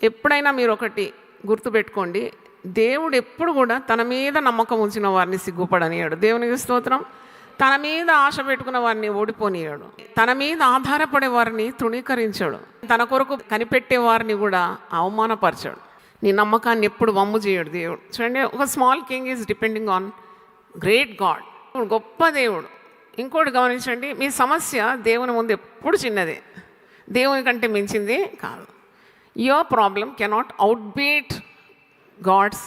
ఎప్పుడైనా మీరు ఒకటి గుర్తుపెట్టుకోండి, దేవుడు ఎప్పుడు కూడా తన మీద నమ్మకం ఉంచిన వారిని సిగ్గుపడనియాడు. దేవునికి స్తోత్రం. తన మీద ఆశ పెట్టుకున్న వారిని ఓడిపోనియాడు. తన మీద ఆధారపడే వారిని తృణీకరించాడు. తన కొరకు కనిపెట్టే వారిని కూడా అవమానపరచాడు. నీ నమ్మకాన్ని ఎప్పుడు వమ్ము చేయడు దేవుడు. చూడండి, ఒక small king is depending on great God. గొప్ప దేవుడు. ఇంకోటి గమనించండి, మీ సమస్య దేవుని ముందు ఎప్పుడు చిన్నదే, దేవుని కంటే మించింది కాదు. Your problem cannot outbeat God's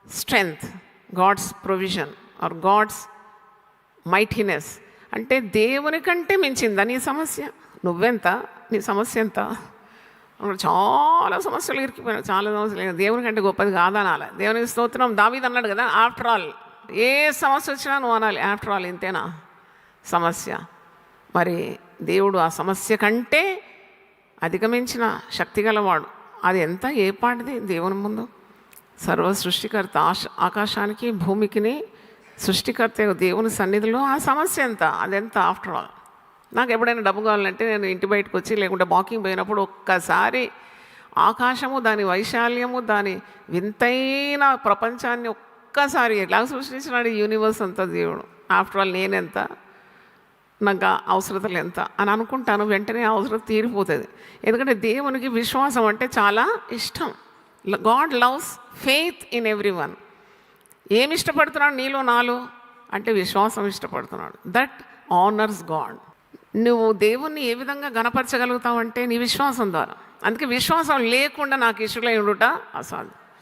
strength, God's provision or God's mightiness. అంటే దేవుని కంటే మించిందా నీ సమస్య? నువ్వెంత, నీ సమస్య ఎంత? చాలా సమస్యలు ఇరికిపోయినాయి, చాలా సమస్యలు. దేవుని కంటే గొప్పది కాదనాలి. దేవునికి స్తోత్రం. దావీదు అన్నాడు కదా, ఆఫ్టర్ ఆల్, ఏ సమస్య వచ్చినా నువ్వు అనాలి ఆఫ్టర్ ఆల్ ఇంతేనా సమస్య. మరి దేవుడు ఆ సమస్య కంటే అధిగమించిన శక్తి గలవాడు. అది ఎంత ఏ పాటిది దేవుని ముందు? సర్వ సృష్టికర్త, ఆకాశానికి భూమికిని సృష్టికర్త దేవుని సన్నిధిలో ఆ సమస్య ఎంత? అదెంత ఆఫ్టర్ ఆల్. నాకు ఎప్పుడైనా డబ్బు కావాలంటే నేను ఇంటి బయటకు వచ్చి లేకుంటే వాకింగ్ పోయినప్పుడు ఒక్కసారి ఆకాశము, దాని వైశాల్యము, దాని వింతైన ప్రపంచాన్ని ఒక్కసారి ఎలా సృష్టించినాడు యూనివర్స్ అంతా దేవుడు. ఆఫ్టర్ ఆల్ నేనెంత, నాకు అవసరతలు ఎంత అని అనుకుంటాను. వెంటనే అవసరం తీరిపోతుంది. ఎందుకంటే దేవునికి విశ్వాసం అంటే చాలా ఇష్టం. God loves faith in every one. ఏమి ఇష్టపడుతున్నాడు నీలో నాలో అంటే విశ్వాసం ఇష్టపడుతున్నాడు. That honours God. నువ్వు దేవుణ్ణి ఏ విధంగా గణపరచగలుగుతావు అంటే నీ విశ్వాసం ద్వారా. అందుకే విశ్వాసం లేకుండా నాకు ఇష్టలై ఉండుట అసాధ్యం.